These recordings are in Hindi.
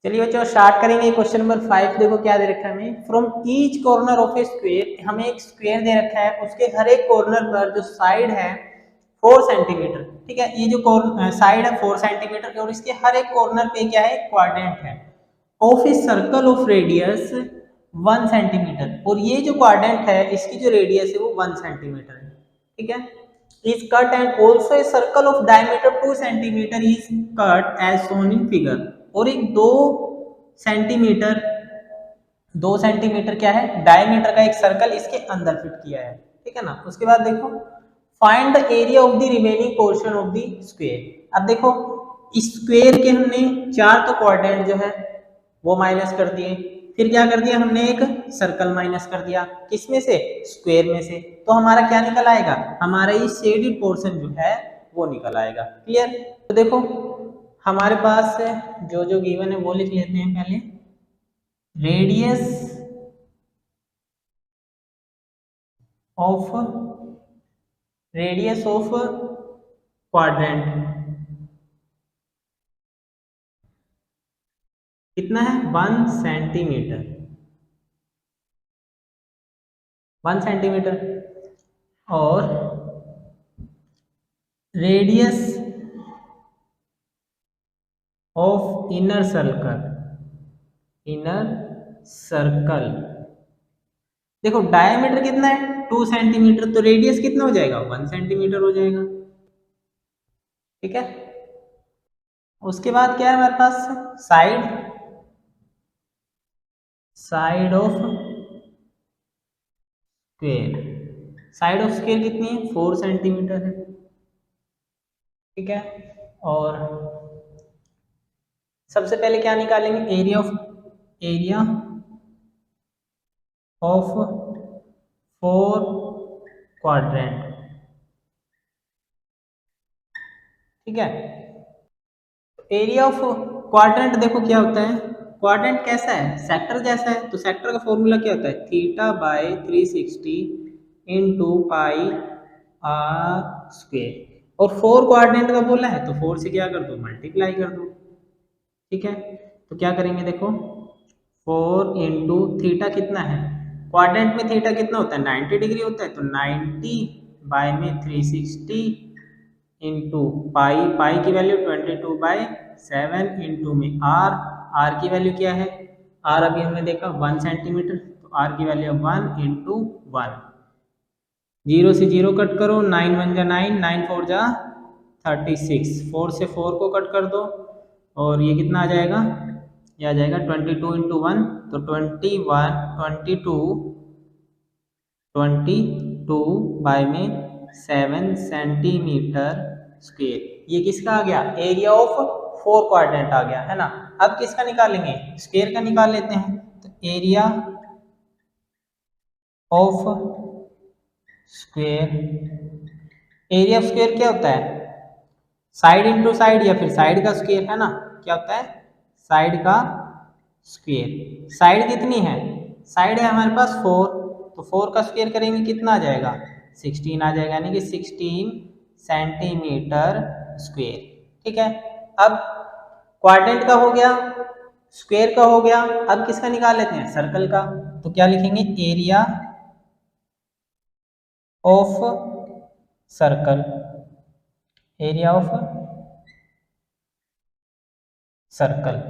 चलिए बच्चों स्टार्ट करेंगे। क्वेश्चन नंबर 5 देखो क्या दे रखा है हमें। From each corner of A square, हमें एक स्क्वायर दे रखा है, उसके हर एक कॉर्नर पर जो साइड है 4 सेंटीमीटर। ठीक है, ये जो साइड है 4 सेंटीमीटर के और इसके हर एक कॉर्नर पे क्या है, क्वाड्रेंट है of a circle of radius 1 centimetre. और ये जो क्वाड्रेंट है इसकी जो रेडियस है वो 1 सेंटीमीटर है। ठीक है, is cut and also a circle of diameter 2 centimeter is cut as shown in figure। और एक 2 सेंटीमीटर क्या है, डायमीटर का एक सर्कल इसके अंदर फिट किया है। ठीक है ना। उसके बाद देखो find the area of the remaining portion of the square. अब देखो स्क्वायर के हमने 4 तो क्वाड्रेंट जो है वो माइनस कर दिए, फिर क्या कर दिया हमने, एक सर्कल माइनस कर दिया, किसमें से, स्क्वायर में से। तो हमारा क्या निकल आएगा, हमारा ये शेडेड पोर्शन जो है वो निकल आएगा। क्लियर। तो देखो हमारे पास जो जो गिवन है वो लिख लेते हैं पहले। रेडियस ऑफ क्वाड्रेंट कितना है, 1 सेंटीमीटर। 1 सेंटीमीटर। और रेडियस ऑफ इनर सर्कल देखो डायमीटर कितना है 2 सेंटीमीटर, तो रेडियस कितना हो जाएगा, 1 सेंटीमीटर हो जाएगा। ठीक है। उसके बाद क्या है हमारे पास, साइड ऑफ स्क्वायर कितनी है, 4 सेंटीमीटर है। ठीक है। और सबसे पहले क्या निकालेंगे, एरिया ऑफ 4 क्वाड्रेंट। ठीक है। एरिया ऑफ क्वाड्रेंट देखो क्या होता है, क्वाड्रेंट कैसा है, सेक्टर जैसा है। तो सेक्टर का फॉर्मूला क्या होता है, theta by 360 into pi R square. और 4 क्वाड्रेंट का बोला है तो 4 से क्या कर दो, मल्टीप्लाई कर दो। ठीक है। तो क्या करेंगे देखो, 4 इंटू थीटा कितना है, क्वाड्रेंट में थीटा कितना होता है, 90 डिग्री होता है। तो 90 बाय में 360 इंटू पाई की वैल्यू 22/7 इंटू में आर की वैल्यू क्या है, आर अभी हमने देखा 1 सेंटीमीटर, तो आर की वैल्यू 1 इंटू 1। 0 से 0 कट करो, 9 1 जा 9, 9 4 जा 36, 4 से 4 को कट कर दो और ये कितना आ जाएगा, ये आ जाएगा 22 इंटू 1, तो 22 बाय में 7 सेंटीमीटर स्क्वायर। ये किसका आ गया, एरिया ऑफ 4 क्वाड्रेंट आ गया है ना। अब किसका निकालेंगे, स्क्वायर का निकाल लेते हैं। तो area of square, area of square क्या होता है, साइड इंटू साइड या फिर साइड का स्क्वायर है ना। क्या होता है, साइड का स्क्वायर। साइड कितनी है, साइड है हमारे पास 4, तो 4 का स्क्वायर करेंगे कितना आ जाएगा, 16 आ जाएगा, यानी कि 16 सेंटीमीटर स्क्वायर। ठीक है। अब क्वाड्रेंट का हो गया, स्क्वायर का हो गया, अब किसका निकाल लेते हैं, सर्कल का। तो क्या लिखेंगे, area of circle, area of circle.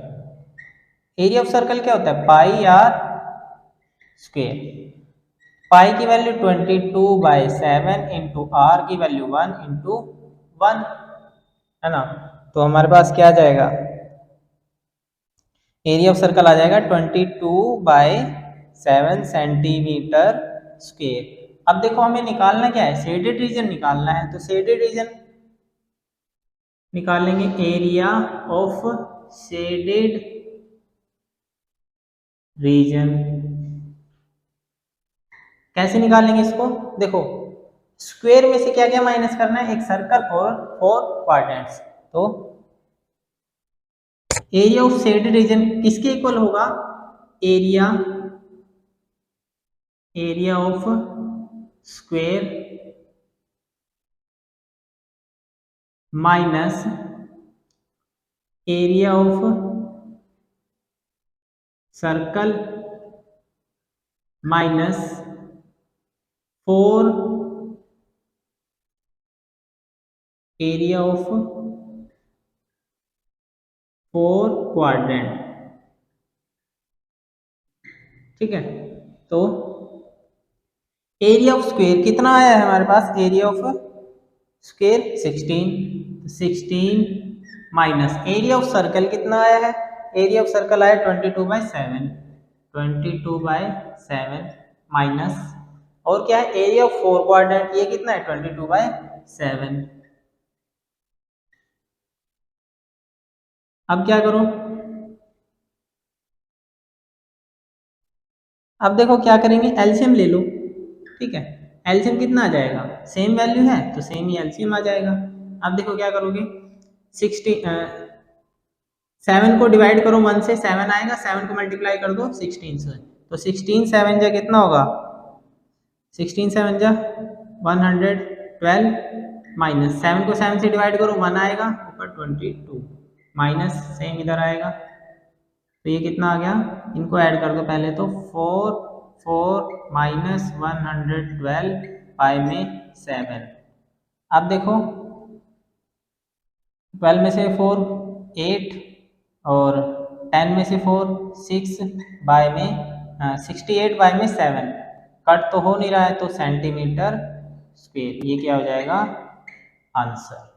Area of circle क्या होता है, पाई आर स्क्वायर। पाई की वैल्यू 22/7 इंटू आर की वैल्यू 1 इंटू 1 है ना। तो हमारे पास क्या आ जाएगा, एरिया ऑफ सर्कल आ जाएगा 22/7 सेंटीमीटर स्क्वायर। अब देखो हमें निकालना क्या है, शेडेड रीजन निकालना है। तो शेडेड रीजन निकालेंगे, एरिया ऑफ शेडेड रीजन। कैसे निकालेंगे इसको, देखो स्क्वायर में से क्या क्या माइनस करना है, एक सर्कल और 4 क्वाड्रेंट्स। तो एरिया ऑफ शेडेड रीजन किसके इक्वल होगा, area of square minus area of circle minus 4 area of 4 quadrant. ठीक है, तो एरिया ऑफ स्क्वायर कितना आया है हमारे पास, area of square 16 minus area of circle कितना आया है, एरिया ऑफ सर्कल आया 22/7 माइनस और क्या है एरिया ऑफ 4 क्वाड्रेंट, ये कितना है 22/7। अब क्या करूं, अब देखो क्या करेंगे, एलसीएम ले लो। ठीक है, एलसीएम कितना आ जाएगा, सेम वैल्यू है तो सेम ही एलसीएम आ जाएगा। अब देखो क्या करोगे, 7 को डिवाइड करो 1 से, 7 आएगा, 7 को मल्टीप्लाई कर दो 16 से, तो 16 7 जा कितना होगा, 16 7 जा 112 माइनस 7 को 7 से डिवाइड करो 1 आएगा, ऊपर 22 माइनस सेम इधर आएगा, तो ये कितना आ गया, इनको ऐड कर दो पहले तो 4 माइनस 112 पाई में 7। अब देखो 12 में से 4 8 और 10 में से 4 6 बाय में 68 बाय में 7 कट तो हो नहीं रहा है, तो सेंटीमीटर स्क्वायर, ये क्या हो जाएगा आंसर।